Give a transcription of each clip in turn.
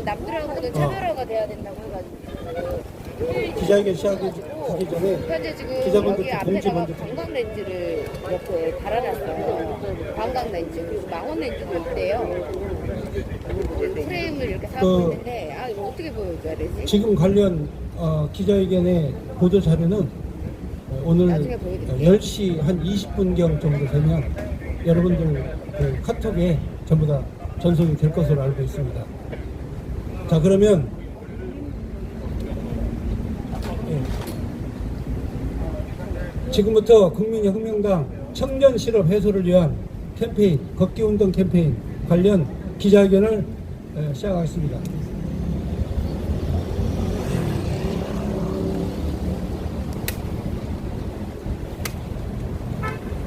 남들하고는 차별화가 돼야 된다고 해가지고 기자회견 시작하기 전에 현재 지금 기자분들 여기 공지 앞에다가 먼저 관광 렌즈를 이렇게 달아놨어요. 관광 렌즈 그리고 망원 렌즈도 있대요. 프레임을 이렇게 사고 있는데 이거 어떻게 보여줘야 되지? 지금 관련 기자회견의 보도 자료는 오늘 나중에 보여드릴게요. 10시 한 20분경 정도 되면 여러분들 그 카톡에 전부 다 전송이 될 것으로 알고 있습니다. 자, 그러면 지금부터 국민혁명당 청년 실업 해소를 위한 캠페인, 걷기운동 캠페인 관련 기자회견을 시작하겠습니다.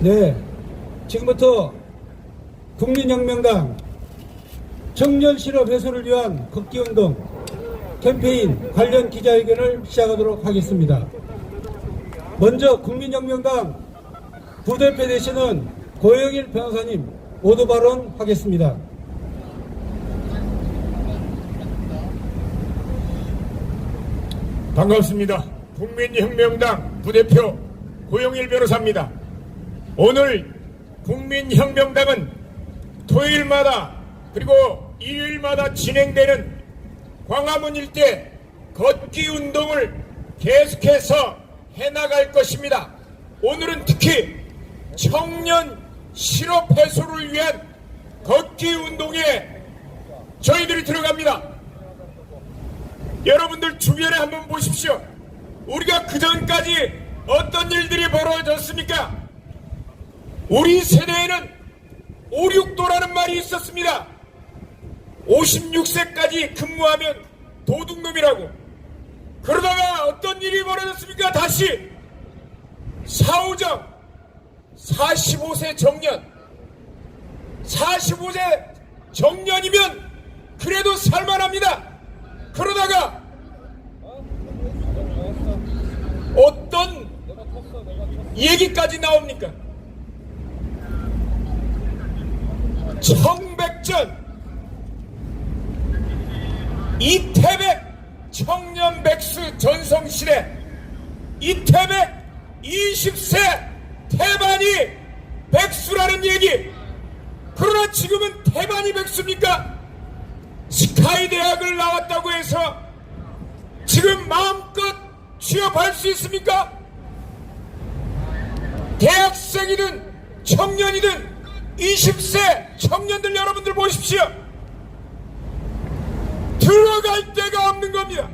네, 지금부터 국민혁명당 청년 실업 해소를 위한 걷기운동 캠페인 관련 기자회견을 시작하도록 하겠습니다. 먼저 국민혁명당 부대표 되시는 고영일 변호사님 모두 발언하겠습니다. 반갑습니다. 국민혁명당 부대표 고영일 변호사입니다. 오늘 국민혁명당은 토요일마다 그리고 일요일마다 진행되는 광화문 일대 걷기 운동을 계속해서 해나갈 것입니다. 오늘은 특히 청년 실업 해소를 위한 걷기 운동에 저희들이 들어갑니다. 여러분들 주변에 한번 보십시오. 우리가 그전까지 어떤 일들이 벌어졌습니까? 우리 세대에는 5,6도라는 말이 있었습니다. 56세까지 근무하면 도둑놈이라고. 그러다가 어떤 일이 벌어졌습니까? 다시 사후정 45세 정년 45세 정년이면 그래도 살만합니다. 그러다가 어떤 얘기까지 나옵니까? 청백전 이태백 청년 백수 전성시대 이태백 20세 태반이 백수라는 얘기. 그러나 지금은 태반이 백수입니까? 스카이 대학을 나왔다고 해서 지금 마음껏 취업할 수 있습니까? 대학생이든 청년이든 20세 청년들 여러분들 보십시오. 들어갈 데가 없는 겁니다.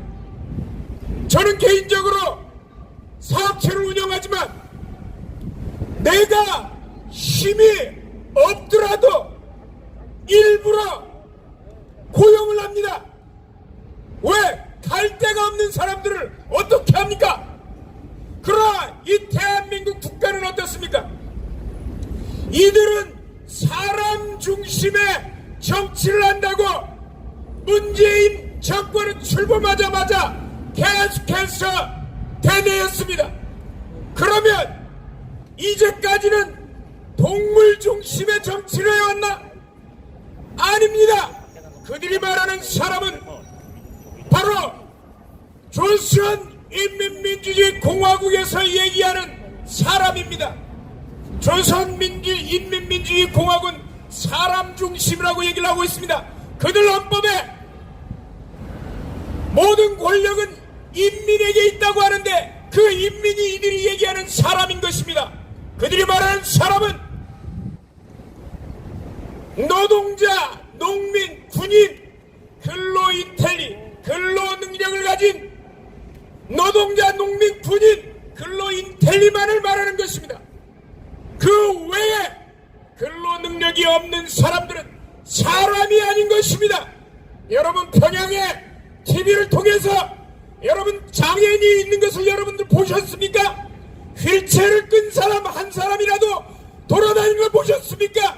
저는 개인적으로 사업체를 운영하지만 내가 힘이 없더라도 일부러 고용을 합니다. 왜? 갈 데가 없는 사람들을 어떻게 합니까? 그러나 이 대한민국 국가는 어떻습니까? 이들은 사람 중심의 정치를 한다고 문재인 정권은 출범하자마자 계속해서 되뇌었습니다. 그러면 이제까지는 동물 중심의 정치를 해왔나? 아닙니다. 그들이 말하는 사람은 바로 조선인민민주주의 공화국에서 얘기하는 사람입니다. 조선인민민주주의 공화국은 사람 중심이라고 얘기를 하고 있습니다. 그들 헌법에 모든 권력은 인민에게 있다고 하는데 그 인민이 이들이 얘기하는 사람인 것입니다. 그들이 말하는 사람은 노동자, 농민, 군인, 근로인텔리, 근로능력을 가진 노동자, 농민, 군인, 근로인텔리만을 말하는 것입니다. 그 외에 근로능력이 없는 사람들은 사람이 아닌 것입니다. 여러분 평양에 TV를 통해서 여러분 장애인이 있는 것을 여러분들 보셨습니까? 휠체어를 끈 사람 한 사람이라도 돌아다니는 걸 보셨습니까?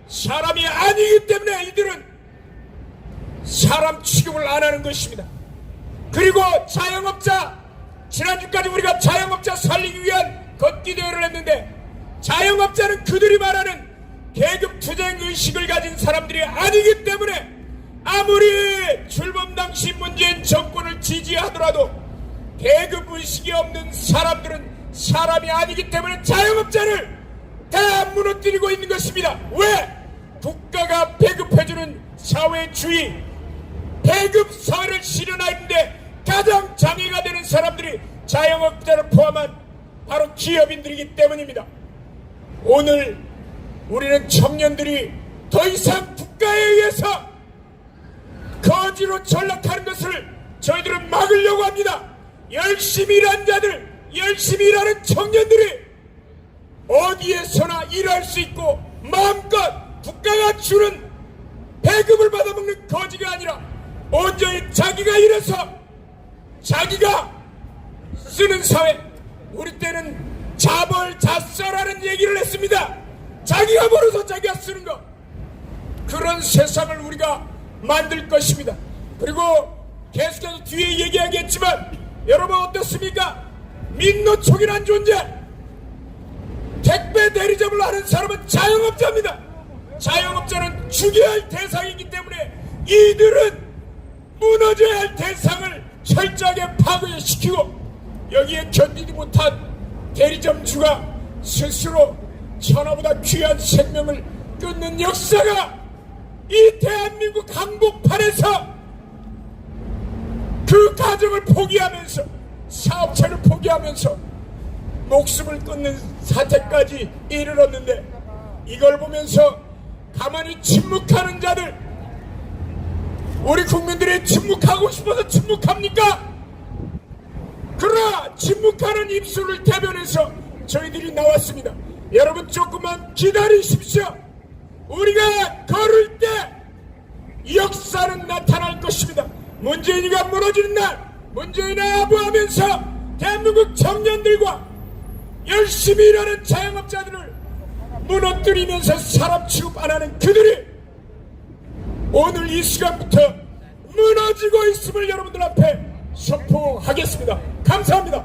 사람이 아니기 때문에 이들은 사람 취급을 안 하는 것입니다. 그리고 자영업자, 지난주까지 우리가 자영업자 살리기 위한 걷기 대회를 했는데 자영업자는 그들이 말하는 계급투쟁 의식을 가진 사람들이 아니기 때문에 아무리 출범 당시 문재인 정권을 지지하더라도 배급의식이 없는 사람들은 사람이 아니기 때문에 자영업자를 다 무너뜨리고 있는 것입니다. 왜? 국가가 배급해주는 사회주의, 배급사회를 실현하는데 가장 장애가 되는 사람들이 자영업자를 포함한 바로 기업인들이기 때문입니다. 오늘 우리는 청년들이 더 이상 국가에 의해서 거지로 전락하는 것을 저희들은 막으려고 합니다. 열심히 일하는 자들, 열심히 일하는 청년들이 어디에서나 일할 수 있고 마음껏 국가가 주는 배급을 받아먹는 거지가 아니라 온전히 자기가 일해서 자기가 쓰는 사회. 우리 때는 자벌자설하는 얘기를 했습니다. 자기가 벌어서 자기가 쓰는 것. 그런 세상을 우리가 만들 것입니다. 그리고 계속해서 뒤에 얘기하겠지만 여러분 어떻습니까? 민노총이라는 존재, 택배 대리점을 하는 사람은 자영업자입니다. 자영업자는 죽여야 할 대상이기 때문에 이들은 무너져야 할 대상을 철저하게 파괴시키고 여기에 견디지 못한 대리점주가 스스로 천하보다 귀한 생명을 끊는 역사가 이 대한민국 한복판에서 그 가정을 포기하면서 사업체를 포기하면서 목숨을 끊는 사태까지 이르렀는데 이걸 보면서 가만히 침묵하는 자들, 우리 국민들이 침묵하고 싶어서 침묵합니까? 그러나 침묵하는 입술을 대변해서 저희들이 나왔습니다. 여러분 조금만 기다리십시오. 우리가 걸을 때 역사는 나타날 것입니다. 문재인이가 무너지는 날, 문재인을 아부하면서 대한민국 청년들과 열심히 일하는 자영업자들을 무너뜨리면서 사람 취급 안 하는 그들이 오늘 이 시간부터 무너지고 있음을 여러분들 앞에 선포하겠습니다. 감사합니다.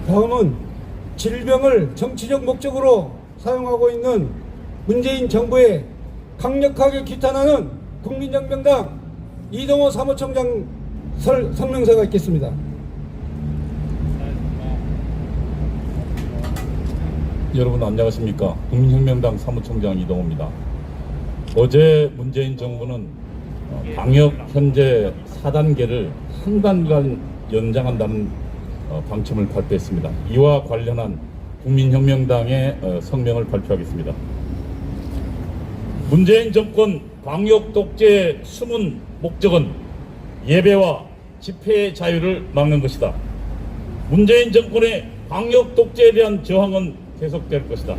다음은 질병을 정치적 목적으로 사용하고 있는 문재인 정부에 강력하게 규탄하는 국민혁명당 이동호 사무총장 성명서가 있겠습니다. 여러분 안녕하십니까. 국민혁명당 사무총장 이동호입니다. 어제 문재인 정부는 방역 현재 4단계를 한 단간 연장한다는 방침을 발표했습니다. 이와 관련한 국민혁명당의 성명을 발표하겠습니다. 문재인 정권 방역 독재의 숨은 목적은 예배와 집회의 자유를 막는 것이다. 문재인 정권의 방역 독재에 대한 저항은 계속될 것이다.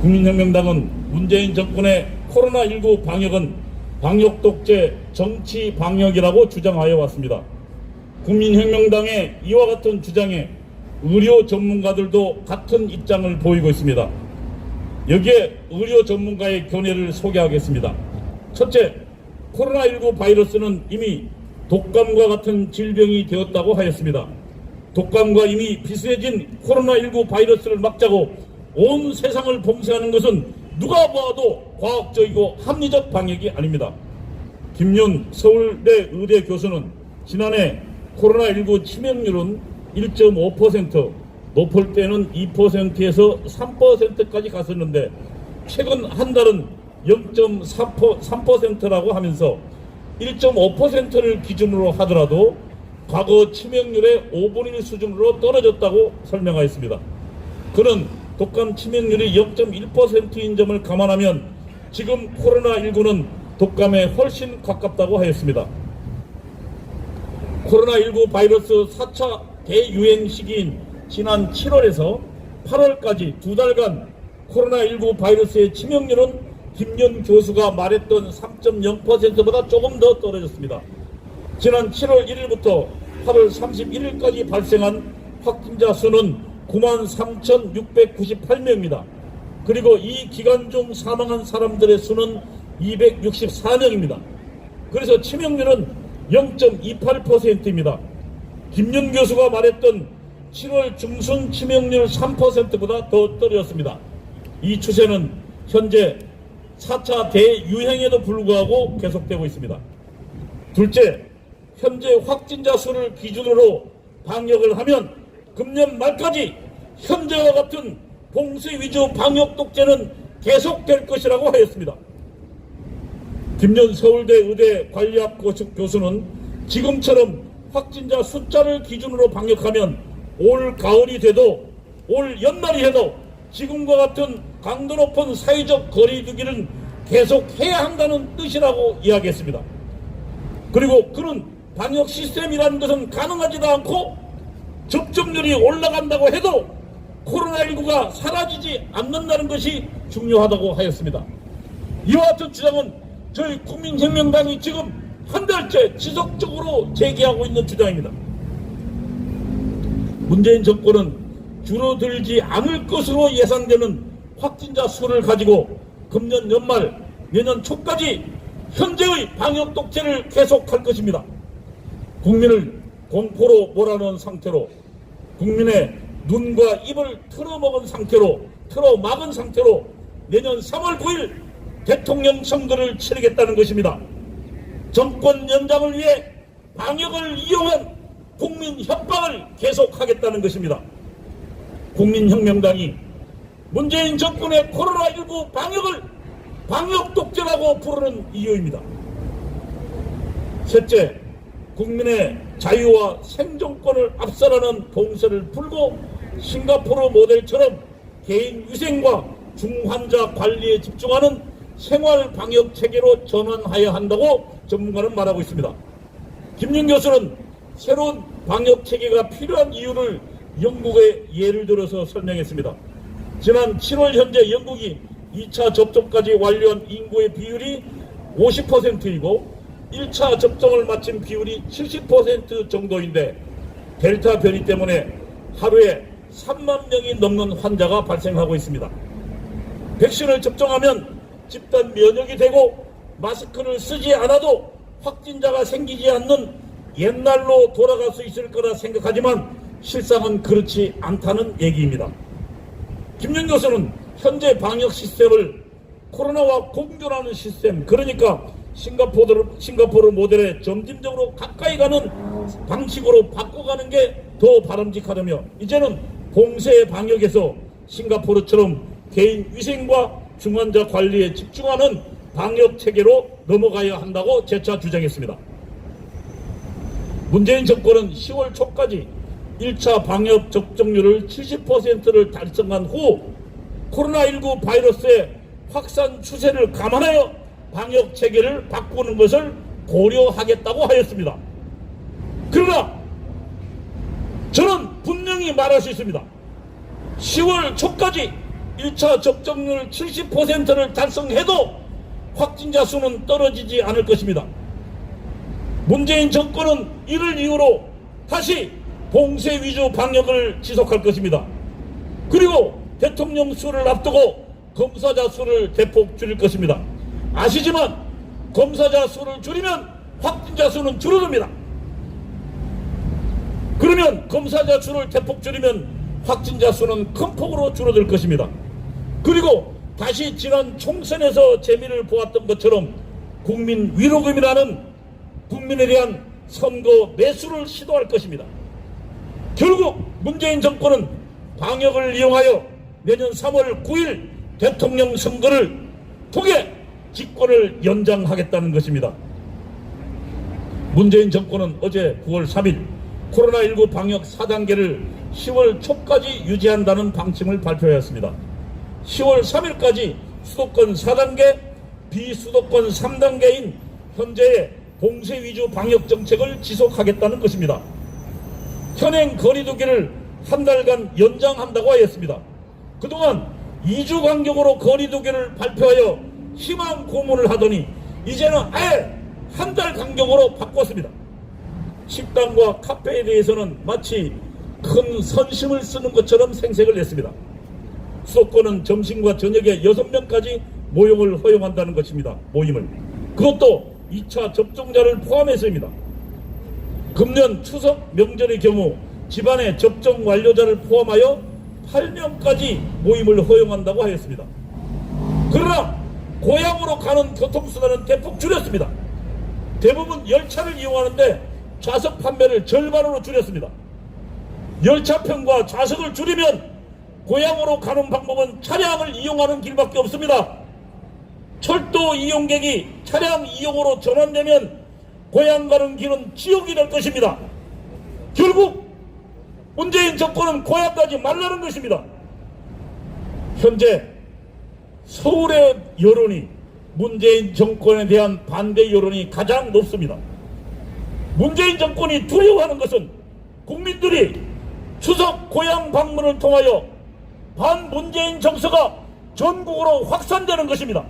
국민혁명당은 문재인 정권의 코로나19 방역은 방역 독재 정치 방역이라고 주장하여 왔습니다. 국민혁명당의 이와 같은 주장에 의료 전문가들도 같은 입장을 보이고 있습니다. 여기에 의료 전문가의 견해를 소개하겠습니다. 첫째, 코로나19 바이러스는 이미 독감과 같은 질병이 되었다고 하였습니다. 독감과 이미 비슷해진 코로나19 바이러스를 막자고 온 세상을 봉쇄하는 것은 누가 봐도 과학적이고 합리적 방역이 아닙니다. 김윤 서울대 의대 교수는 지난해 코로나19 치명률은 1.5%, 높을 때는 2%에서 3%까지 갔었는데 최근 한 달은 0.3%라고 하면서 1.5%를 기준으로 하더라도 과거 치명률의 5분의 1 수준으로 떨어졌다고 설명하였습니다. 그는 독감 치명률이 0.1%인 점을 감안하면 지금 코로나19는 독감에 훨씬 가깝다고 하였습니다. 코로나19 바이러스 4차 대유행 시기인 지난 7월에서 8월까지 두 달간 코로나19 바이러스의 치명률은 김윤 교수가 말했던 3.0%보다 조금 더 떨어졌습니다. 지난 7월 1일부터 8월 31일까지 발생한 확진자 수는 93,698명입니다. 그리고 이 기간 중 사망한 사람들의 수는 264명입니다. 그래서 치명률은 0.28%입니다. 김윤 교수가 말했던 7월 중순 치명률 3%보다 더 떨어졌습니다. 이 추세는 현재 4차 대유행에도 불구하고 계속되고 있습니다. 둘째, 현재 확진자 수를 기준으로 방역을 하면 금년 말까지 현재와 같은 봉쇄 위주 방역 독재는 계속될 것이라고 하였습니다. 김연 서울대 의대 관리학 교수는 지금처럼 확진자 숫자를 기준으로 방역하면 올 가을이 돼도 올 연말이 해도 지금과 같은 강도 높은 사회적 거리두기는 계속해야 한다는 뜻이라고 이야기했습니다. 그리고 그는 방역 시스템이라는 것은 가능하지도 않고 접종률이 올라간다고 해도 코로나19가 사라지지 않는다는 것이 중요하다고 하였습니다. 이와 같은 주장은 저희 국민혁명당이 지금 한 달째 지속적으로 제기하고 있는 주장입니다. 문재인 정권은 줄어들지 않을 것으로 예상되는 확진자 수를 가지고 금년 연말 내년 초까지 현재의 방역 독재를 계속할 것입니다. 국민을 공포로 몰아넣은 상태로 국민의 눈과 입을 틀어막은 상태로 내년 3월 9일 대통령 선거를 치르겠다는 것입니다. 정권 연장을 위해 방역을 이용한 국민 협박을 계속하겠다는 것입니다. 국민혁명당이 문재인 정권의 코로나19 방역을 방역 독재라고 부르는 이유입니다. 셋째, 국민의 자유와 생존권을 압살하는 봉쇄를 풀고 싱가포르 모델처럼 개인 위생과 중환자 관리에 집중하는 생활 방역 체계로 전환해야 한다고 전문가는 말하고 있습니다. 김윤 교수는 새로운 방역 체계가 필요한 이유를 영국의 예를 들어서 설명했습니다. 지난 7월 현재 영국이 2차 접종까지 완료한 인구의 비율이 50%이고 1차 접종을 마친 비율이 70% 정도인데 델타 변이 때문에 하루에 3만 명이 넘는 환자가 발생하고 있습니다. 백신을 접종하면 집단 면역이 되고 마스크를 쓰지 않아도 확진자가 생기지 않는 옛날로 돌아갈 수 있을 거라 생각하지만 실상은 그렇지 않다는 얘기입니다. 김윤 교수는 현재 방역 시스템을 코로나와 공존하는 시스템, 그러니까 싱가포르 모델에 점진적으로 가까이 가는 방식으로 바꿔가는 게 더 바람직하다며 이제는 봉쇄 방역에서 싱가포르처럼 개인 위생과 중환자 관리에 집중하는 방역 체계로 넘어가야 한다고 재차 주장했습니다. 문재인 정권은 10월 초까지 1차 방역 접종률을 70%를 달성한 후 코로나19 바이러스의 확산 추세를 감안하여 방역 체계를 바꾸는 것을 고려하겠다고 하였습니다. 그러나 저는 분명히 말할 수 있습니다. 10월 초까지 1차 접종률 70%를 달성해도 확진자 수는 떨어지지 않을 것입니다. 문재인 정권은 이를 이유로 다시 봉쇄 위주 방역을 지속할 것입니다. 그리고 대통령 수를 앞두고 검사자 수를 대폭 줄일 것입니다. 아시지만 검사자 수를 줄이면 확진자 수는 줄어듭니다. 그러면 검사자 수를 대폭 줄이면 확진자 수는 큰 폭으로 줄어들 것입니다. 그리고 다시 지난 총선에서 재미를 보았던 것처럼 국민 위로금이라는 국민에 대한 선거 매수를 시도할 것입니다. 결국 문재인 정권은 방역을 이용하여 내년 3월 9일 대통령 선거를 통해 집권을 연장하겠다는 것입니다. 문재인 정권은 어제 9월 3일 코로나19 방역 4단계를 10월 초까지 유지한다는 방침을 발표하였습니다. 10월 3일까지 수도권 4단계, 비수도권 3단계인 현재의 봉쇄 위주 방역 정책을 지속하겠다는 것입니다. 현행 거리두기를 한 달간 연장한다고 하였습니다. 그동안 2주 간격으로 거리두기를 발표하여 희망 고문을 하더니 이제는 아예 한 달 간격으로 바꿨습니다. 식당과 카페에 대해서는 마치 큰 선심을 쓰는 것처럼 생색을 냈습니다. 수도권은 점심과 저녁에 6명까지 모임을 허용한다는 것입니다. 모임을. 그것도 2차 접종자를 포함해서입니다. 금년 추석 명절의 경우 집안에 접종 완료자를 포함하여 8명까지 모임을 허용한다고 하였습니다. 그러나 고향으로 가는 교통수단은 대폭 줄였습니다. 대부분 열차를 이용하는데 좌석 판매를 절반으로 줄였습니다. 열차편과 좌석을 줄이면 고향으로 가는 방법은 차량을 이용하는 길밖에 없습니다. 철도 이용객이 차량 이용으로 전환되면 고향 가는 길은 지옥이 될 것입니다. 결국 문재인 정권은 고향 가지 말라는 것입니다. 현재 서울의 여론이 문재인 정권에 대한 반대 여론이 가장 높습니다. 문재인 정권이 두려워하는 것은 국민들이 추석 고향 방문을 통하여 반문재인 정서가 전국으로 확산되는 것입니다.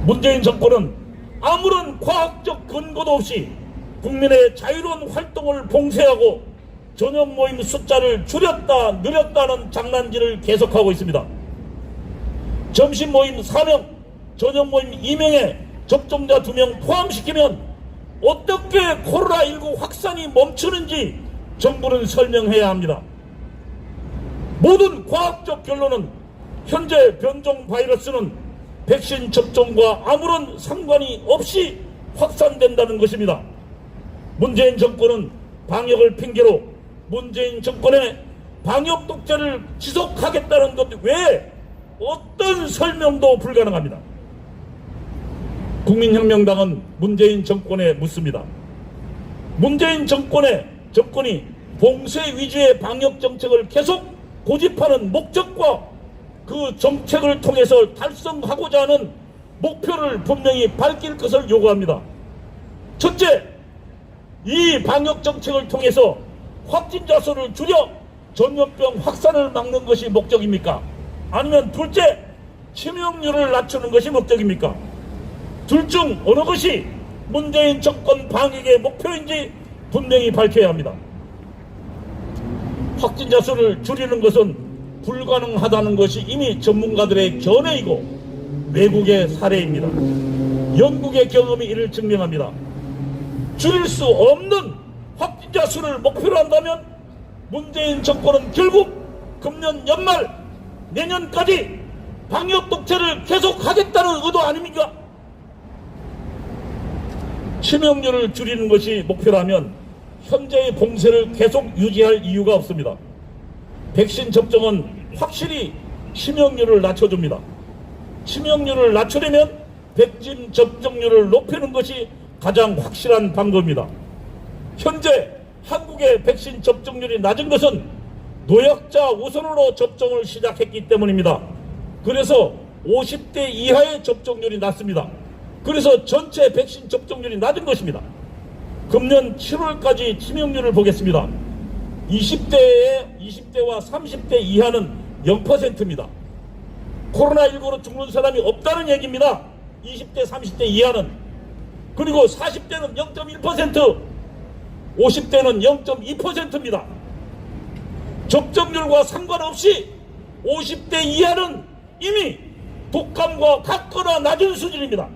문재인 정권은 아무런 과학적 근거도 없이 국민의 자유로운 활동을 봉쇄하고 전염 모임 숫자를 줄였다 늘렸다는 장난질을 계속하고 있습니다. 점심 모임 4명, 저녁 모임 2명에 접종자 2명 포함시키면 어떻게 코로나19 확산이 멈추는지 정부는 설명해야 합니다. 모든 과학적 결론은 현재 변종 바이러스는 백신 접종과 아무런 상관이 없이 확산된다는 것입니다. 문재인 정권은 방역을 핑계로 문재인 정권의 방역 독재를 지속하겠다는 것 외에 어떤 설명도 불가능합니다. 국민혁명당은 문재인 정권에 묻습니다. 문재인 정권이 봉쇄 위주의 방역 정책을 계속 고집하는 목적과 그 정책을 통해서 달성하고자 하는 목표를 분명히 밝힐 것을 요구합니다. 첫째, 이 방역 정책을 통해서 확진자 수를 줄여 전염병 확산을 막는 것이 목적입니까? 아니면 둘째, 치명률을 낮추는 것이 목적입니까? 둘 중 어느 것이 문재인 정권 방역의 목표인지 분명히 밝혀야 합니다. 확진자 수를 줄이는 것은 불가능하다는 것이 이미 전문가들의 견해이고 외국의 사례입니다. 영국의 경험이 이를 증명합니다. 줄일 수 없는 확진자 수를 목표로 한다면 문재인 정권은 결국 금년 연말 내년까지 방역 독재를 계속하겠다는 의도 아닙니까? 치명률을 줄이는 것이 목표라면 현재의 봉쇄를 계속 유지할 이유가 없습니다. 백신 접종은 확실히 치명률을 낮춰줍니다. 치명률을 낮추려면 백신 접종률을 높이는 것이 가장 확실한 방법입니다. 현재 한국의 백신 접종률이 낮은 것은 노약자 우선으로 접종을 시작했기 때문입니다. 그래서 50대 이하의 접종률이 낮습니다. 그래서 전체 백신 접종률이 낮은 것입니다. 금년 7월까지 치명률을 보겠습니다. 20대와 30대 이하는 0%입니다. 코로나19로 죽는 사람이 없다는 얘기입니다. 20대, 30대 이하는. 그리고 40대는 0.1%, 50대는 0.2%입니다. 접종률과 상관없이 50대 이하는 이미 독감과 같거나 낮은 수준입니다.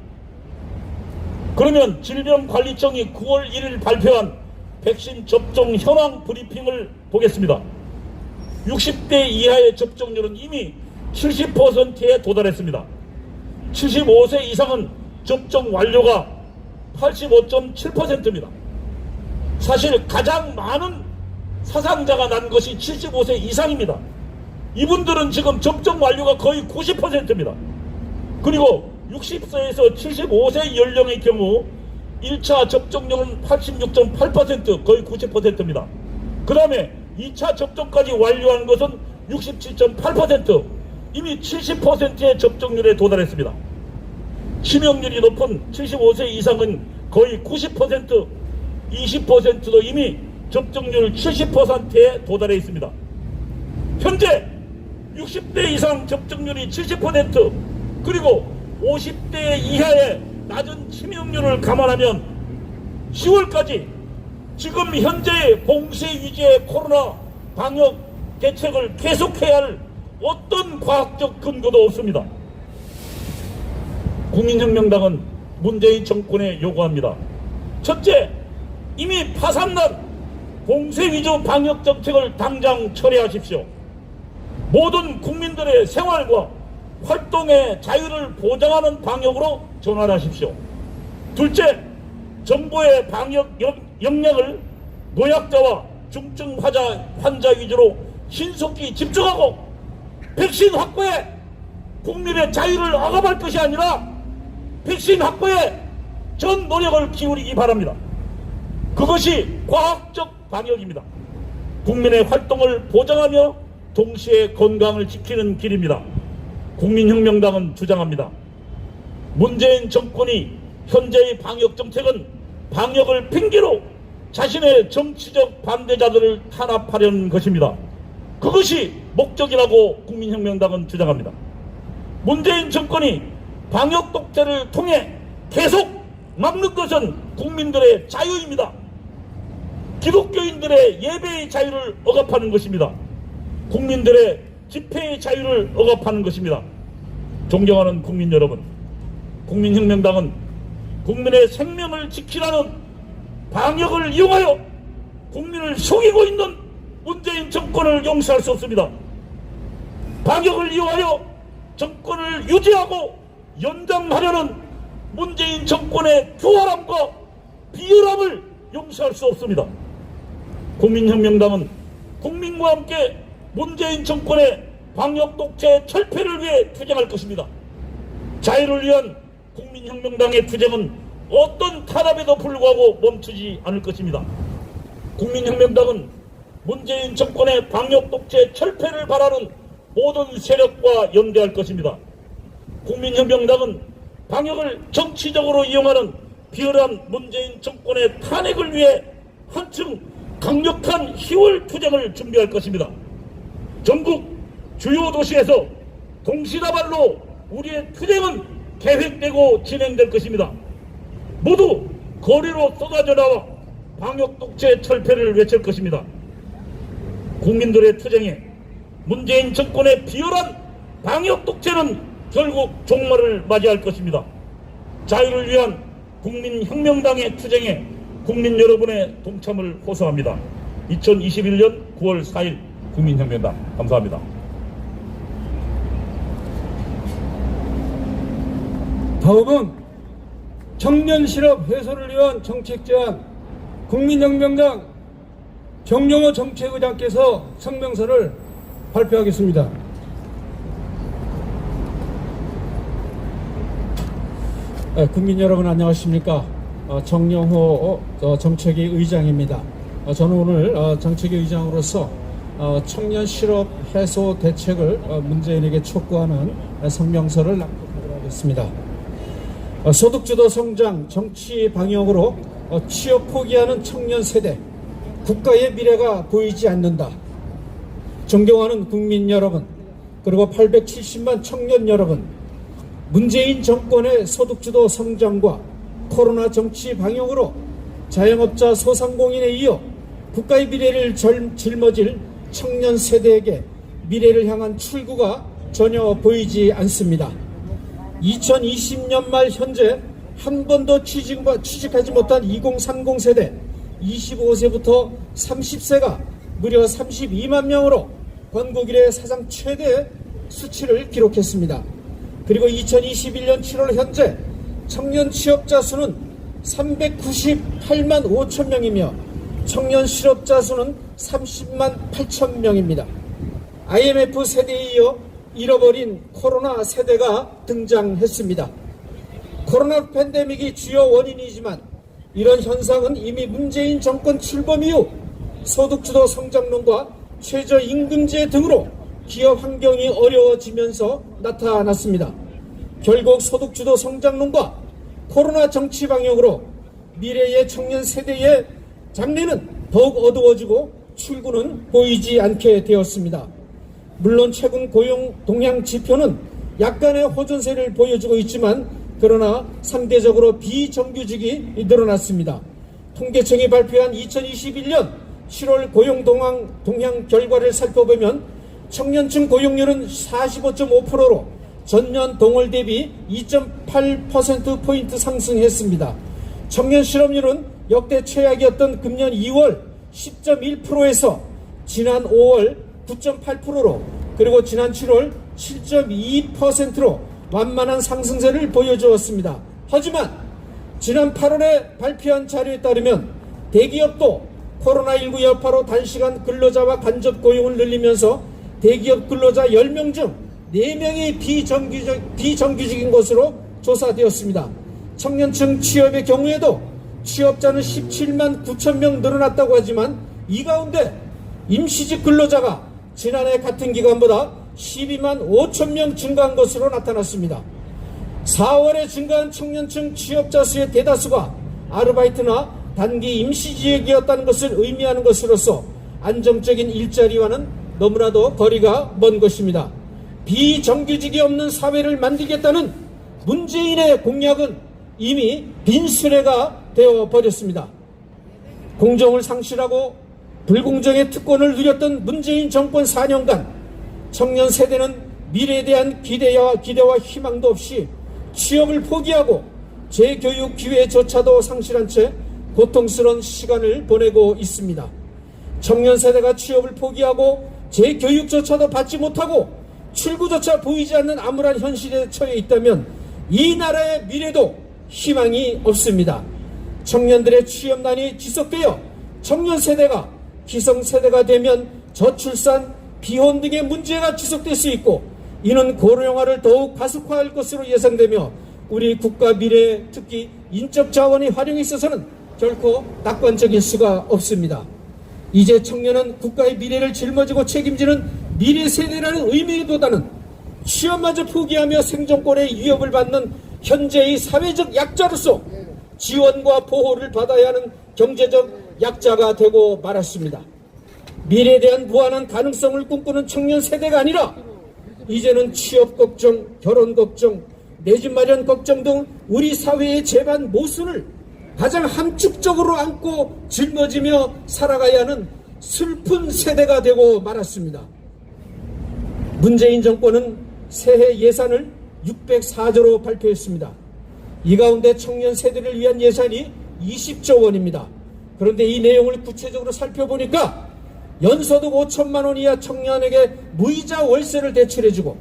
그러면 질병관리청이 9월 1일 발표한 백신 접종 현황 브리핑을 보겠습니다. 60대 이하의 접종률은 이미 70%에 도달했습니다. 75세 이상은 접종 완료가 85.7%입니다. 사실 가장 많은 사상자가 난 것이 75세 이상입니다. 이분들은 지금 접종 완료가 거의 90%입니다. 그리고 60세에서 75세 연령의 경우 1차 접종률은 86.8%, 거의 90%입니다. 그 다음에 2차 접종까지 완료한 것은 67.8%, 이미 70%의 접종률에 도달했습니다. 치명률이 높은 75세 이상은 거의 90%, 20%도 이미 접종률 70%에 도달해 있습니다. 현재 60대 이상 접종률이 70%, 그리고 50대 이하의 낮은 치명률을 감안하면 10월까지 지금 현재의 봉쇄 위주의 코로나 방역 대책을 계속해야 할 어떤 과학적 근거도 없습니다. 국민혁명당은 문재인 정권에 요구합니다. 첫째, 이미 파산난 봉쇄 위주 방역 정책을 당장 철회하십시오. 모든 국민들의 생활과 활동의 자유를 보장하는 방역으로 전환하십시오. 둘째, 정부의 방역 역량을 노약자와 중증 환자 위주로 신속히 집중하고 백신 확보에 국민의 자유를 억압할 것이 아니라 백신 확보에 전 노력을 기울이기 바랍니다. 그것이 과학적 방역입니다. 국민의 활동을 보장하며 동시에 건강을 지키는 길입니다. 국민혁명당은 주장합니다. 문재인 정권이 현재의 방역 정책은 방역을 핑계로 자신의 정치적 반대자들을 탄압하려는 것입니다. 그것이 목적이라고 국민혁명당은 주장합니다. 문재인 정권이 방역 독재를 통해 계속 막는 것은 국민들의 자유입니다. 기독교인들의 예배의 자유를 억압하는 것입니다. 국민들의 집회의 자유를 억압하는 것입니다. 존경하는 국민 여러분, 국민혁명당은 국민의 생명을 지키라는 방역을 이용하여 국민을 속이고 있는 문재인 정권을 용서할 수 없습니다. 방역을 이용하여 정권을 유지하고 연장하려는 문재인 정권의 교활함과 비열함을 용서할 수 없습니다. 국민혁명당은 국민과 함께 문재인 정권의 방역 독재 철폐를 위해 투쟁할 것입니다. 자유를 위한 국민혁명당의 투쟁은 어떤 탄압에도 불구하고 멈추지 않을 것입니다. 국민혁명당은 문재인 정권의 방역 독재 철폐를 바라는 모든 세력과 연대할 것입니다. 국민혁명당은 방역을 정치적으로 이용하는 비열한 문재인 정권의 탄핵을 위해 한층 강력한 희월 투쟁을 준비할 것입니다. 전국 주요 도시에서 동시다발로 우리의 투쟁은 계획되고 진행될 것입니다. 모두 거리로 쏟아져 나와 방역 독재 철폐를 외칠 것입니다. 국민들의 투쟁에 문재인 정권의 비열한 방역 독재는 결국 종말을 맞이할 것입니다. 자유를 위한 국민혁명당의 투쟁에 국민 여러분의 동참을 호소합니다. 2021년 9월 4일 국민혁명당 감사합니다. 다음은 청년 실업 해소를 위한 정책 제안 국민혁명당 정용호 정책의장께서 성명서를 발표하겠습니다. 국민 여러분 안녕하십니까? 정영호 정책위 의장입니다. 저는 오늘 정책위 의장으로서 청년 실업 해소 대책을 문재인에게 촉구하는 성명서를 낭독하도록 하겠습니다. 소득주도 성장, 정치 방역으로 취업 포기하는 청년 세대, 국가의 미래가 보이지 않는다. 존경하는 국민 여러분, 그리고 870만 청년 여러분, 문재인 정권의 소득주도 성장과 코로나 정치 방역으로 자영업자 소상공인에 이어 국가의 미래를 짊어질 청년 세대에게 미래를 향한 출구가 전혀 보이지 않습니다. 2020년 말 현재 한 번도 취직하지 못한 2030 세대 25세부터 30세가 무려 32만 명으로 건국 이래 사상 최대 수치를 기록했습니다. 그리고 2021년 7월 현재 청년 취업자 수는 398만 5천 명이며 청년 실업자 수는 30만 8천 명입니다. IMF 세대에 이어 잃어버린 코로나 세대가 등장했습니다. 코로나 팬데믹이 주요 원인이지만 이런 현상은 이미 문재인 정권 출범 이후 소득주도 성장론과 최저임금제 등으로 기업 환경이 어려워지면서 나타났습니다. 결국 소득주도 성장론과 코로나 정치 방역으로 미래의 청년 세대의 장래는 더욱 어두워지고 출구는 보이지 않게 되었습니다. 물론 최근 고용 동향 지표는 약간의 호전세를 보여주고 있지만 그러나 상대적으로 비정규직이 늘어났습니다. 통계청이 발표한 2021년 7월 고용 동향 결과를 살펴보면 청년층 고용률은 45.5%로 전년 동월 대비 2.8%포인트 상승했습니다. 청년 실업률은 역대 최악이었던 금년 2월 10.1%에서 지난 5월 9.8%로 그리고 지난 7월 7.2%로 완만한 상승세를 보여주었습니다. 하지만 지난 8월에 발표한 자료에 따르면 대기업도 코로나19 여파로 단시간 근로자와 간접 고용을 늘리면서 대기업 근로자 10명 중 4명이 비정규직인 것으로 조사되었습니다. 청년층 취업의 경우에도 취업자는 17만 9천 명 늘어났다고 하지만 이 가운데 임시직 근로자가 지난해 같은 기간보다 12만 5천 명 증가한 것으로 나타났습니다. 4월에 증가한 청년층 취업자 수의 대다수가 아르바이트나 단기 임시직이었다는 것을 의미하는 것으로서 안정적인 일자리와는 너무나도 거리가 먼 것입니다. 비정규직이 없는 사회를 만들겠다는 문재인의 공약은 이미 빈수레가 되어버렸습니다. 공정을 상실하고 불공정의 특권을 누렸던 문재인 정권 4년간 청년 세대는 미래에 대한 기대와 희망도 없이 취업을 포기하고 재교육 기회조차도 상실한 채 고통스러운 시간을 보내고 있습니다. 청년 세대가 취업을 포기하고 재교육조차도 받지 못하고 출구조차 보이지 않는 암울한 현실에 처해 있다면 이 나라의 미래도 희망이 없습니다. 청년들의 취업난이 지속되어 청년 세대가 기성세대가 되면 저출산, 비혼 등의 문제가 지속될 수 있고 이는 고령화를 더욱 가속화할 것으로 예상되며 우리 국가 미래에 특히 인적 자원의 활용에 있어서는 결코 낙관적일 수가 없습니다. 이제 청년은 국가의 미래를 짊어지고 책임지는 미래 세대라는 의미보다는 취업마저 포기하며 생존권의 위협을 받는 현재의 사회적 약자로서 지원과 보호를 받아야 하는 경제적 약자가 되고 말았습니다. 미래에 대한 무한한 가능성을 꿈꾸는 청년 세대가 아니라 이제는 취업 걱정, 결혼 걱정, 내 집 마련 걱정 등 우리 사회의 재반 모순을 가장 함축적으로 안고 짊어지며 살아가야 하는 슬픈 세대가 되고 말았습니다. 문재인 정권은 새해 예산을 604조로 발표했습니다. 이 가운데 청년 세대를 위한 예산이 20조 원입니다. 그런데 이 내용을 구체적으로 살펴보니까 연소득 5천만 원 이하 청년에게 무이자 월세를 대출해주고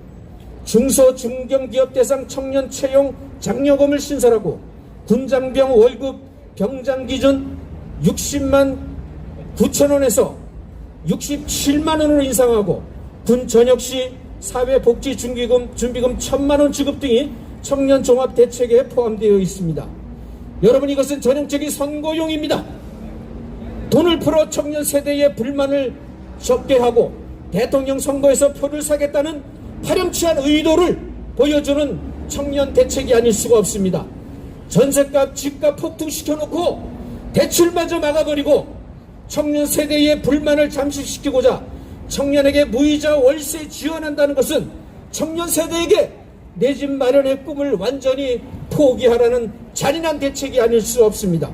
중소 중견기업 대상 청년 채용 장려금을 신설하고 군장병 월급 병장 기준 60만 9천 원에서 67만 원으로 인상하고 군 전역 시 사회복지준비금 1,000만 원 지급 등이 청년 종합 대책에 포함되어 있습니다. 여러분, 이것은 전형적인 선거용입니다. 돈을 풀어 청년 세대의 불만을 적게 하고 대통령 선거에서 표를 사겠다는 파렴치한 의도를 보여주는 청년 대책이 아닐 수가 없습니다. 전셋값, 집값 폭등시켜놓고 대출마저 막아버리고 청년 세대의 불만을 잠식시키고자 청년에게 무이자 월세 지원한다는 것은 청년 세대에게 내 집 마련의 꿈을 완전히 포기하라는 잔인한 대책이 아닐 수 없습니다.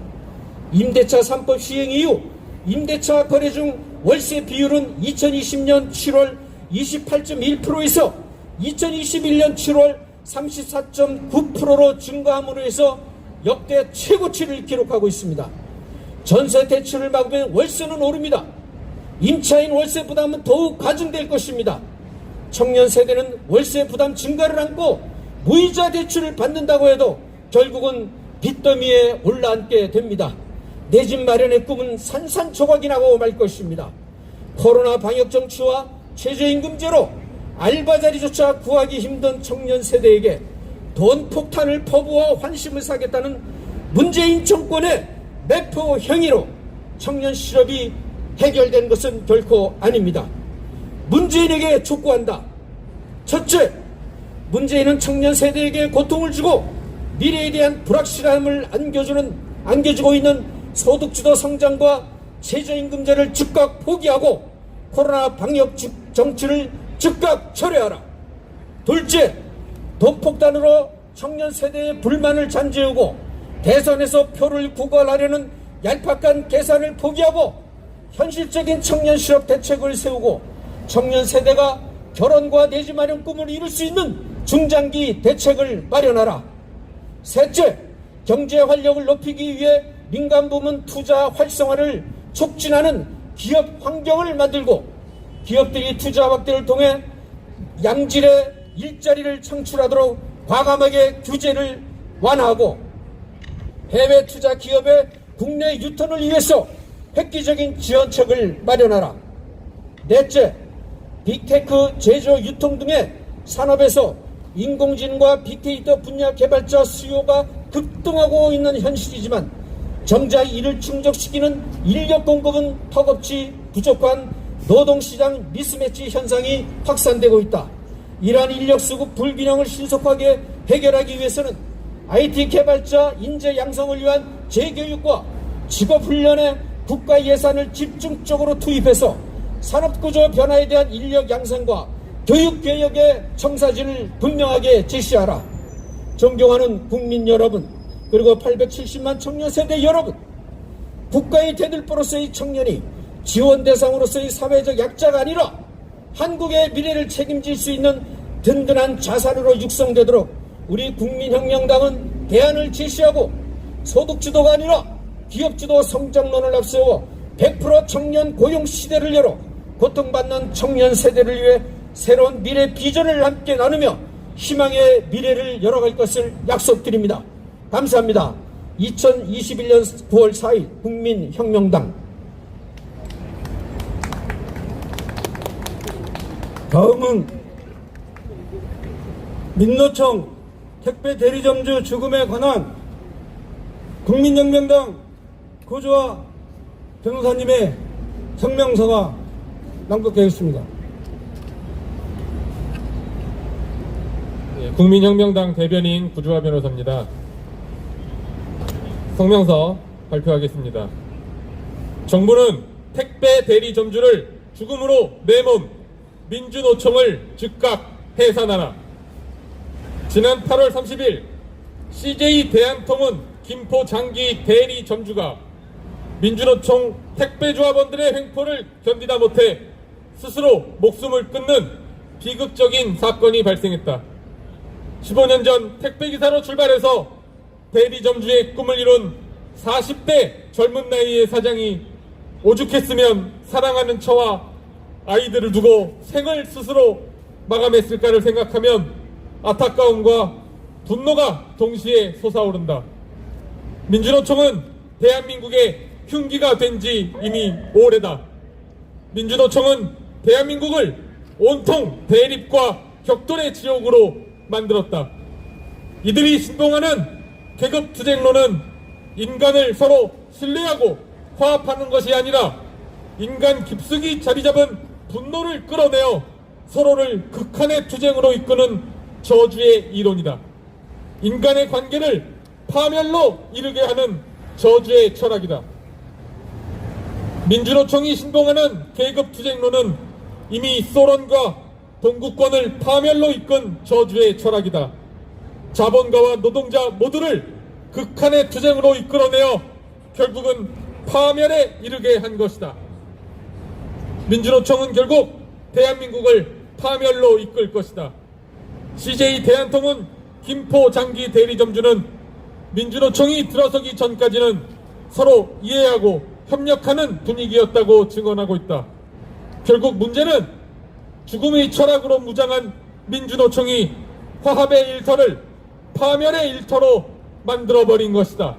임대차 3법 시행 이후 임대차 거래 중 월세 비율은 2020년 7월 28.1%에서 2021년 7월 34.9%로 증가함으로 해서 역대 최고치를 기록하고 있습니다. 전세 대출을 막으면 월세는 오릅니다. 임차인 월세 부담은 더욱 가중될 것입니다. 청년 세대는 월세 부담 증가를 안고 무이자 대출을 받는다고 해도 결국은 빚더미에 올라앉게 됩니다. 내 집 마련의 꿈은 산산조각이 나고 말 것입니다. 코로나 방역 정치와 최저임금제로 알바 자리조차 구하기 힘든 청년 세대에게 돈 폭탄을 퍼부어 환심을 사겠다는 문재인 정권의 매표 행위로 청년 실업이 해결된 것은 결코 아닙니다. 문재인에게 촉구한다. 첫째, 문재인은 청년 세대에게 고통을 주고 미래에 대한 불확실함을 안겨주고 있는 소득주도 성장과 최저임금제를 즉각 포기하고 코로나 방역 정치를 즉각 철회하라. 둘째, 돈폭탄으로 청년 세대의 불만을 잠재우고 대선에서 표를 구걸하려는 얄팍한 계산을 포기하고 현실적인 청년 실업 대책을 세우고 청년 세대가 결혼과 내 집 마련 꿈을 이룰 수 있는 중장기 대책을 마련하라. 셋째, 경제 활력을 높이기 위해 민간 부문 투자 활성화를 촉진하는 기업 환경을 만들고 기업들이 투자 확대를 통해 양질의 일자리를 창출하도록 과감하게 규제를 완화하고 해외 투자 기업의 국내 유턴을 위해서 획기적인 지원책을 마련하라. 넷째, 빅테크 제조 유통 등의 산업에서 인공지능과 빅데이터 분야 개발자 수요가 급등하고 있는 현실이지만 정작 이를 충족시키는 인력 공급은 턱없이 부족한 노동시장 미스매치 현상이 확산되고 있다. 이러한 인력 수급 불균형을 신속하게 해결하기 위해서는 IT 개발자 인재 양성을 위한 재교육과 직업훈련에 국가 예산을 집중적으로 투입해서 산업구조 변화에 대한 인력 양성과 교육개혁의 청사진을 분명하게 제시하라. 존경하는 국민 여러분, 그리고 870만 청년 세대 여러분, 국가의 대들보로서의 청년이 지원 대상으로서의 사회적 약자가 아니라 한국의 미래를 책임질 수 있는 든든한 자산으로 육성되도록 우리 국민혁명당은 대안을 제시하고 소득주도가 아니라 기업주도 성장론을 앞세워 100% 청년 고용 시대를 열어 고통받는 청년 세대를 위해 새로운 미래 비전을 함께 나누며 희망의 미래를 열어갈 것을 약속드립니다. 감사합니다. 2021년 9월 4일 국민혁명당. 다음은 민노총 택배 대리점주 죽음에 관한 국민혁명당 고조아 변호사님의 성명서가 낭독되겠습니다. 국민혁명당 대변인 구주아 변호사입니다. 성명서 발표하겠습니다. 정부는 택배 대리점주를 죽음으로 내몬 민주노총을 즉각 해산하라. 지난 8월 30일 CJ 대한통운 김포 장기 대리점주가 민주노총 택배조합원들의 횡포를 견디다 못해 스스로 목숨을 끊는 비극적인 사건이 발생했다. 15년 전 택배기사로 출발해서 대리점주의 꿈을 이룬 40대 젊은 나이의 사장이 오죽했으면 사랑하는 처와 아이들을 두고 생을 스스로 마감했을까를 생각하면 안타까움과 분노가 동시에 솟아오른다. 민주노총은 대한민국의 흉기가 된 지 이미 오래다. 민주노총은 대한민국을 온통 대립과 격돌의 지옥으로 만들었다. 이들이 신봉하는 계급투쟁론은 인간을 서로 신뢰하고 화합하는 것이 아니라 인간 깊숙이 자리잡은 분노를 끌어내어 서로를 극한의 투쟁으로 이끄는 저주의 이론이다. 인간의 관계를 파멸로 이르게 하는 저주의 철학이다. 민주노총이 신봉하는 계급투쟁론은 이미 소련과 동구권을 파멸로 이끈 저주의 철학이다. 자본가와 노동자 모두를 극한의 투쟁으로 이끌어내어 결국은 파멸에 이르게 한 것이다. 민주노총은 결국 대한민국을 파멸로 이끌 것이다. CJ 대한통운 김포 장기 대리점주는 민주노총이 들어서기 전까지는 서로 이해하고 협력하는 분위기였다고 증언하고 있다. 결국 문제는 죽음의 철학으로 무장한 민주노총이 화합의 일터를 파멸의 일터로 만들어버린 것이다.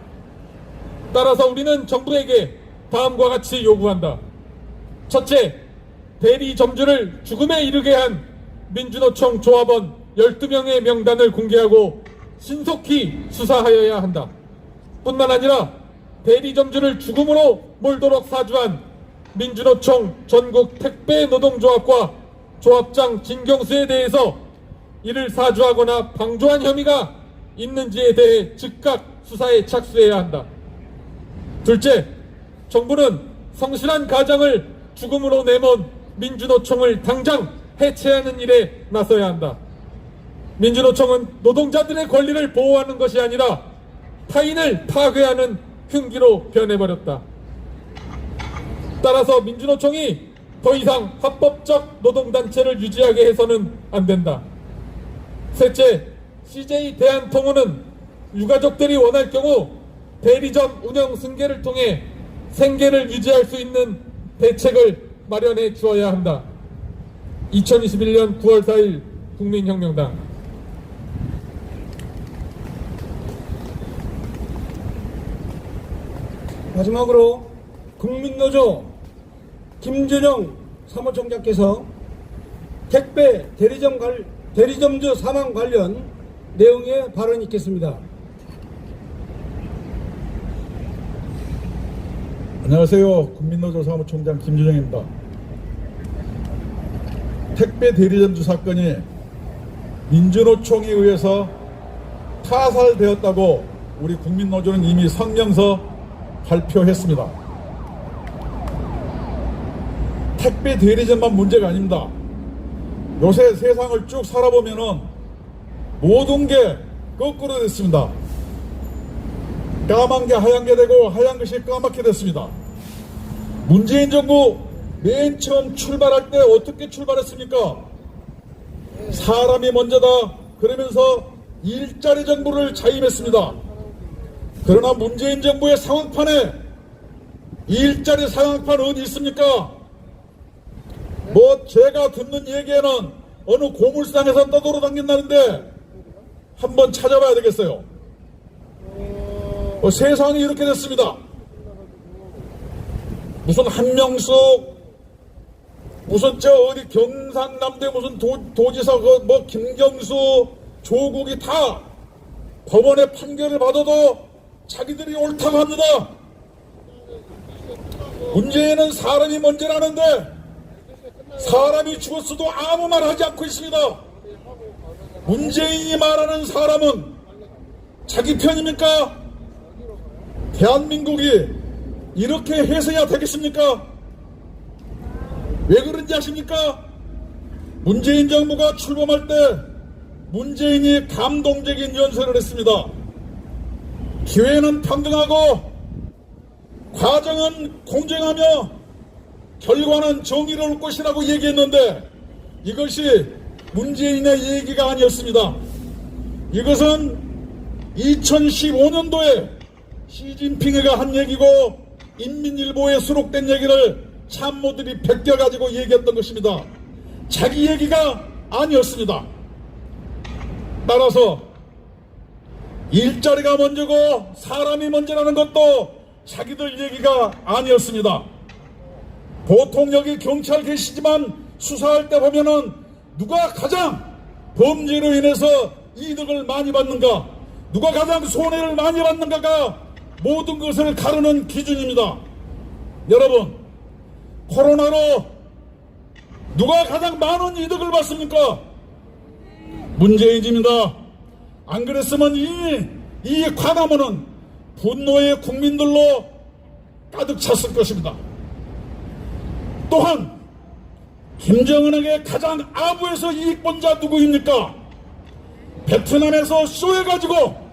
따라서 우리는 정부에게 다음과 같이 요구한다. 첫째, 대리점주를 죽음에 이르게 한 민주노총 조합원 12명의 명단을 공개하고 신속히 수사하여야 한다. 뿐만 아니라 대리점주를 죽음으로 몰도록 사주한 민주노총 전국 택배노동조합과 조합장 진경수에 대해서 이를 사주하거나 방조한 혐의가 있는지에 대해 즉각 수사에 착수해야 한다. 둘째, 정부는 성실한 가장을 죽음으로 내몬 민주노총을 당장 해체하는 일에 나서야 한다. 민주노총은 노동자들의 권리를 보호하는 것이 아니라 타인을 파괴하는 흉기로 변해버렸다. 따라서 민주노총이 더 이상 합법적 노동단체를 유지하게 해서는 안 된다. 셋째, CJ 대한통운은 유가족들이 원할 경우 대리점 운영 승계를 통해 생계를 유지할 수 있는 대책을 마련해 주어야 한다. 2021년 9월 4일 국민혁명당. 마지막으로 국민노조 김준영 사무총장께서 택배 대리점주 사망 관련 내용의 발언이 있겠습니다. 안녕하세요. 국민노조 사무총장 김준영입니다. 택배 대리점주 사건이 민주노총에 의해서 타살되었다고 우리 국민노조는 이미 성명서 발표했습니다. 택배 대리점만 문제가 아닙니다. 요새 세상을 쭉 살아보면은 모든 게 거꾸로 됐습니다. 까만 게 하얀 게 되고 하얀 것이 까맣게 됐습니다. 문재인 정부 맨 처음 출발할 때 어떻게 출발했습니까? 사람이 먼저다 그러면서 일자리 정부를 자임했습니다. 그러나 문재인 정부의 상황판에 일자리 상황판 어디 있습니까? 뭐 제가 듣는 얘기에는 어느 고물상에서 떠돌아다닌다는데 한번 찾아봐야 되겠어요. 세상이 이렇게 됐습니다. 무슨 한명숙 무슨 저 어디 경상남도에 무슨 도지사 뭐 김경수 조국이 다 법원의 판결을 받아도 자기들이 옳다고 합니다. 문제는 사람이 먼저라는데 사람이 죽었어도 아무 말 하지 않고 있습니다. 문재인이 말하는 사람은 자기 편입니까? 대한민국이 이렇게 해서야 되겠습니까? 왜 그런지 아십니까? 문재인 정부가 출범할 때 문재인이 감동적인 연설을 했습니다. 기회는 평등하고 과정은 공정하며 결과는 정의로울 것이라고 얘기했는데 이것이 문재인의 얘기가 아니었습니다. 이것은 2015년도에 시진핑이가 한 얘기고 인민일보에 수록된 얘기를 참모들이 베껴가지고 얘기했던 것입니다. 자기 얘기가 아니었습니다. 따라서 일자리가 먼저고 사람이 먼저라는 것도 자기들 얘기가 아니었습니다. 보통 여기 경찰 계시지만 수사할 때 보면은 누가 가장 범죄로 인해서 이득을 많이 받는가, 누가 가장 손해를 많이 받는가가 모든 것을 가르는 기준입니다. 여러분, 코로나로 누가 가장 많은 이득을 받습니까? 문재인입니다. 안 그랬으면 이 광화문은 분노의 국민들로 가득 찼을 것입니다. 또한 김정은에게 가장 아부에서 이익본자 누구입니까? 베트남에서 쏘여가지고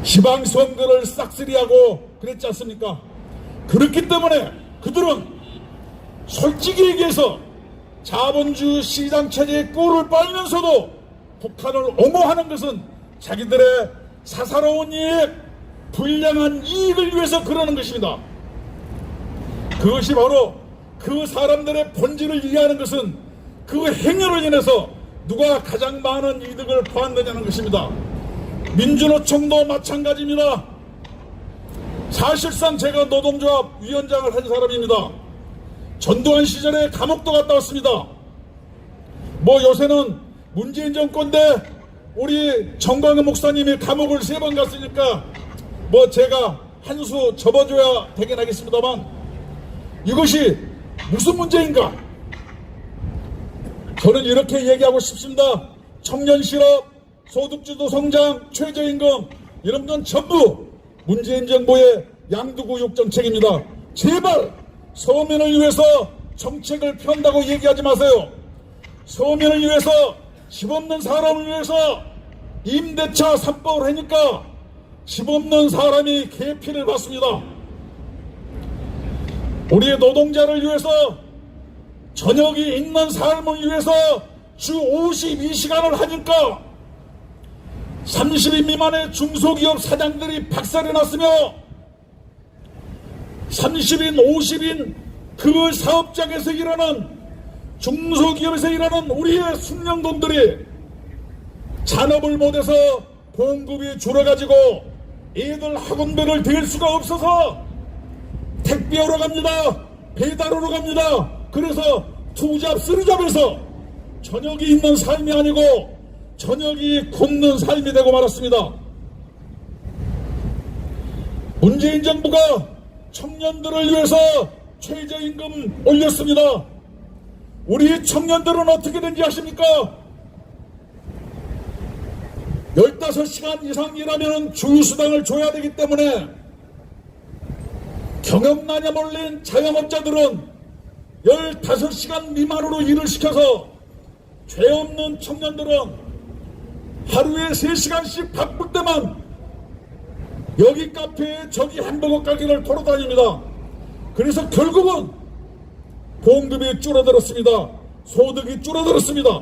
지방선거를 싹쓸이하고 그랬지 않습니까? 그렇기 때문에 그들은 솔직히 얘기해서 자본주의 시장체제의 꿀을 빨면서도 북한을 옹호하는 것은 자기들의 사사로운 이익, 불량한 이익을 위해서 그러는 것입니다. 그것이 바로 그 사람들의 본질을 이해하는 것은 그 행위로 인해서 누가 가장 많은 이득을 보았느냐는 것입니다. 민주노총도 마찬가지입니다. 사실상 제가 노동조합 위원장을 한 사람입니다. 전두환 시절에 감옥도 갔다 왔습니다. 뭐 요새는 문재인 정권 때 우리 정광훈 목사님이 감옥을 3번 갔으니까 뭐 제가 한 수 접어줘야 되긴 하겠습니다만 이것이 무슨 문제인가? 저는 이렇게 얘기하고 싶습니다. 청년 실업, 소득주도 성장, 최저임금 이런 건 전부 문재인 정부의 양두구육 정책입니다. 제발 서민을 위해서 정책을 편다고 얘기하지 마세요. 서민을 위해서, 집 없는 사람을 위해서 임대차 3법을 하니까 집 없는 사람이 개피를 받습니다. 우리의 노동자를 위해서, 저녁이 있는 삶을 위해서 주 52시간을 하니까 30인 미만의 중소기업 사장들이 박살이 났으며 30인, 50인 그 사업장에서 일하는 중소기업에서 일하는 우리의 숙련공들이 잔업을 못해서 봉급이 줄어가지고 애들 학원비를 댈 수가 없어서 택배하러 갑니다. 배달하러 갑니다. 그래서 투잡 쓰리잡에서 저녁이 있는 삶이 아니고 저녁이 굶는 삶이 되고 말았습니다. 문재인 정부가 청년들을 위해서 최저임금 올렸습니다. 우리 청년들은 어떻게 된지 아십니까? 15시간 이상 일하면 주휴수당을 줘야 되기 때문에 경영난에 몰린 자영업자들은 15시간 미만으로 일을 시켜서 죄 없는 청년들은 하루에 3시간씩 바쁠 때만 여기 카페에 저기 햄버거 가게를 돌아다닙니다. 그래서 결국은 봉급이 줄어들었습니다. 소득이 줄어들었습니다.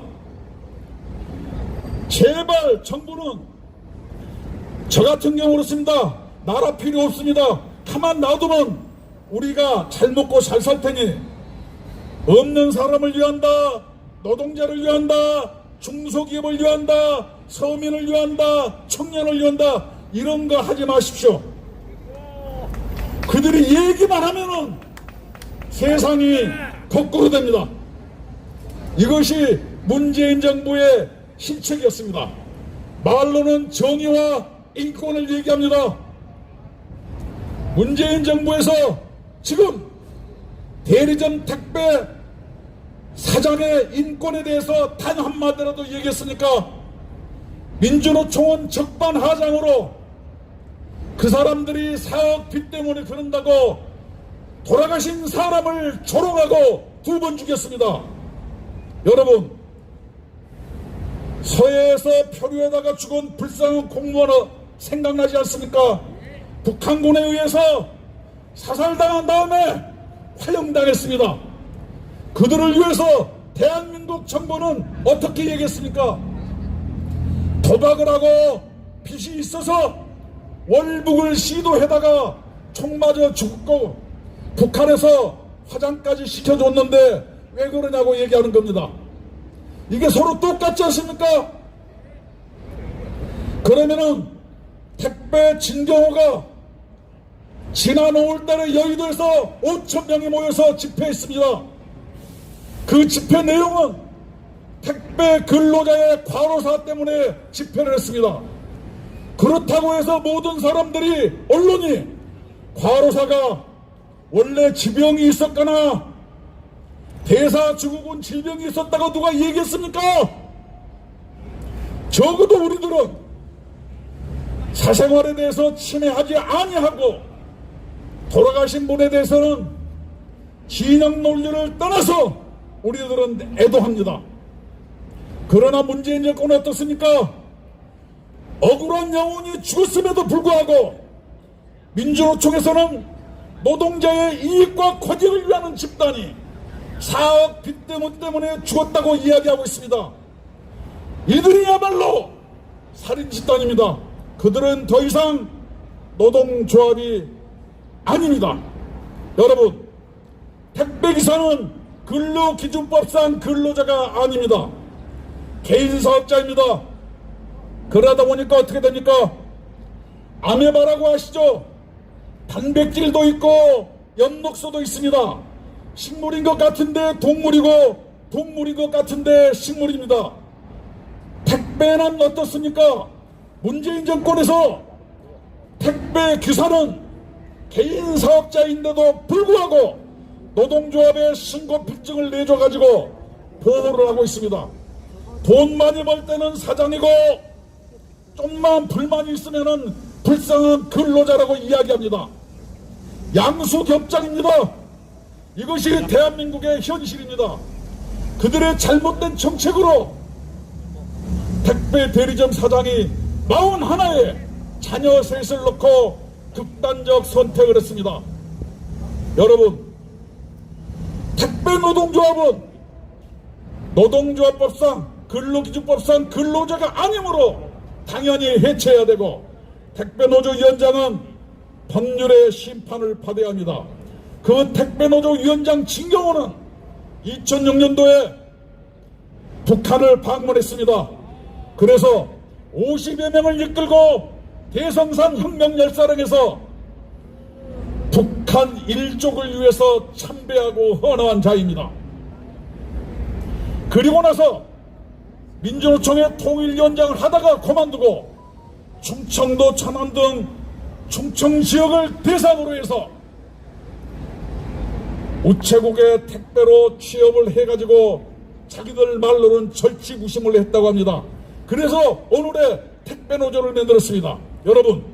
제발 정부는 저 같은 경우 그렇습니다. 나라 필요 없습니다. 가만 놔두면 우리가 잘 먹고 잘 살 테니 없는 사람을 위한다, 노동자를 위한다, 중소기업을 위한다, 서민을 위한다, 청년을 위한다, 이런 거 하지 마십시오. 그들이 얘기만 하면은 세상이 거꾸로 됩니다. 이것이 문재인 정부의 실책이었습니다. 말로는 정의와 인권을 얘기합니다. 문재인 정부에서 지금 대리점 택배 사장의 인권에 대해서 단 한마디라도 얘기했으니까 민주노총은 적반하장으로 그 사람들이 사업 빚 때문에 그런다고 돌아가신 사람을 조롱하고 2번 죽였습니다. 여러분, 서해에서 표류에다가 죽은 불쌍한 공무원 생각나지 않습니까? 북한군에 의해서 사살당한 다음에 화형당했습니다. 그들을 위해서 대한민국 정부는 어떻게 얘기했습니까? 도박을 하고 빚이 있어서 월북을 시도해다가 총 맞아 죽고 북한에서 화장까지 시켜줬는데 왜 그러냐고 얘기하는 겁니다. 이게 서로 똑같지 않습니까? 그러면은 택배 진경호가 지난 5월달에 여의도에서 5,000명이 모여서 집회했습니다. 그 집회 내용은 택배 근로자의 과로사 때문에 집회를 했습니다. 그렇다고 해서 모든 사람들이, 언론이 과로사가 원래 지병이 있었거나 대사증후군 질병이 있었다고 누가 얘기했습니까? 적어도 우리들은 사생활에 대해서 침해하지 아니하고 돌아가신 분에 대해서는 진영 논리를 떠나서 우리들은 애도합니다. 그러나 문재인 정권은 어떻습니까? 억울한 영혼이 죽었음에도 불구하고 민주노총에서는 노동자의 이익과 권익을 위하는 집단이 4억 빚 때문에 죽었다고 이야기하고 있습니다. 이들이야말로 살인 집단입니다. 그들은 더 이상 노동조합이 아닙니다. 여러분, 택배기사는 근로기준법상 근로자가 아닙니다. 개인사업자입니다. 그러다 보니까 어떻게 됩니까? 아메바라고 아시죠? 단백질도 있고 엽록소도 있습니다. 식물인 것 같은데 동물이고 동물인 것 같은데 식물입니다. 택배는 어떻습니까? 문재인 정권에서 택배 기사는 개인 사업자인데도 불구하고 노동조합에 신고 필증을 내줘가지고 보호를 하고 있습니다. 돈 많이 벌 때는 사장이고 좀만 불만이 있으면은 불쌍한 근로자라고 이야기합니다. 양수겹장입니다. 이것이 대한민국의 현실입니다. 그들의 잘못된 정책으로 택배 대리점 사장이 41에 자녀 셋을 놓고 극단적 선택을 했습니다. 여러분, 택배 노동조합은 노동조합법상 근로기준법상 근로자가 아니므로 당연히 해체해야 되고, 택배노조 위원장은 법률의 심판을 받아야 합니다. 그 택배노조 위원장 진경호는 2006년도에 북한을 방문했습니다. 그래서 50여 명을 이끌고 대성산 혁명열사령에서 북한 일족을 위해서 참배하고 헌화한 자입니다. 그리고 나서 민주노총의 통일위원장을 하다가 그만두고 충청도, 천안 등 충청 지역을 대상으로 해서 우체국에 택배로 취업을 해가지고 자기들 말로는 절치부심을 했다고 합니다. 그래서 오늘의 택배노조를 만들었습니다. 여러분,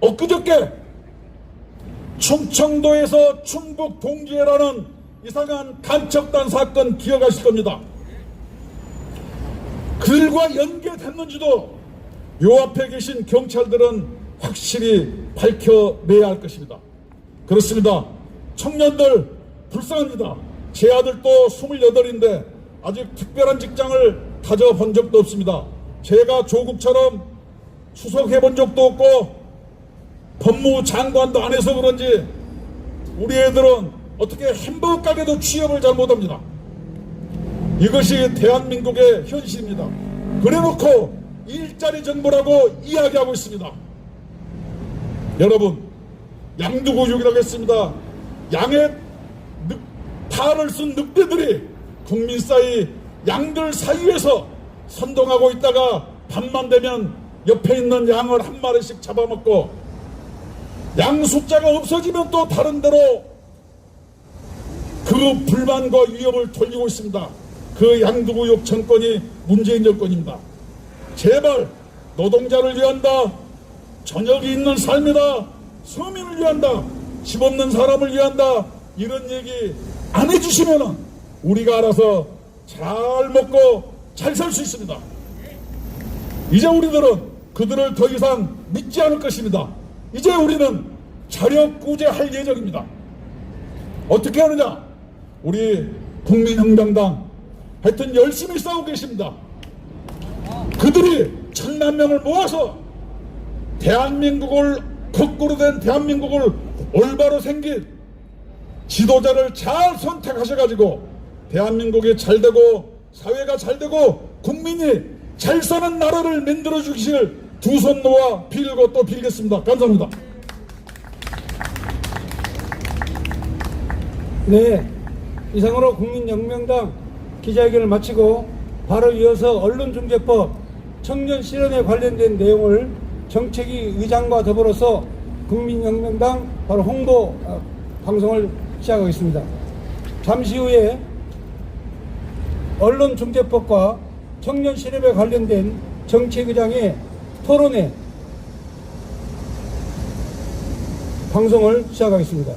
엊그저께 충청도에서 충북 동지회라는 이상한 간척단 사건 기억하실 겁니다. 그들과 연계됐는지도 요 앞에 계신 경찰들은 확실히 밝혀내야 할 것입니다. 그렇습니다. 청년들 불쌍합니다. 제 아들도 28인데 아직 특별한 직장을 가져본 적도 없습니다. 제가 조국처럼 수석해본 적도 없고 법무부 장관도 안 해서 그런지 우리 애들은 어떻게 햄버거 가게도 취업을 잘 못합니다. 이것이 대한민국의 현실입니다. 그래놓고 일자리 정부라고 이야기하고 있습니다. 여러분, 양두구육이라고 했습니다. 양의 탈을 쓴 늑대들이 국민 사이 양들 사이에서 선동하고 있다가 밤만 되면 옆에 있는 양을 한 마리씩 잡아먹고 양 숫자가 없어지면 또 다른 데로 그 불만과 위협을 돌리고 있습니다. 그 양두구육 정권이 문재인 정권입니다. 제발 노동자를 위한다, 저녁이 있는 삶이다, 서민을 위한다, 집 없는 사람을 위한다, 이런 얘기 안 해주시면 우리가 알아서 잘 먹고 잘 살 수 있습니다. 이제 우리들은 그들을 더 이상 믿지 않을 것입니다. 이제 우리는 자력구제할 예정입니다. 어떻게 하느냐? 우리 국민혁명당 하여튼 열심히 싸우고 계십니다. 그들이 1000만 명을 모아서 대한민국을 거꾸로 된 대한민국을 올바로 생긴 지도자를 잘 선택하셔가지고 대한민국이 잘되고 사회가 잘되고 국민이 잘 사는 나라를 만들어 주시길 두 손 놓아 빌고 또 빌겠습니다. 감사합니다. 네, 이상으로 국민혁명당 기자회견을 마치고 바로 이어서 언론중재법 청년 실현에 관련된 내용을 정책위 의장과 더불어서 국민혁명당 바로 홍보 방송을 시작하겠습니다. 잠시 후에 언론중재법과 청년 실업에 관련된 정책의장의 토론회 방송을 시작하겠습니다.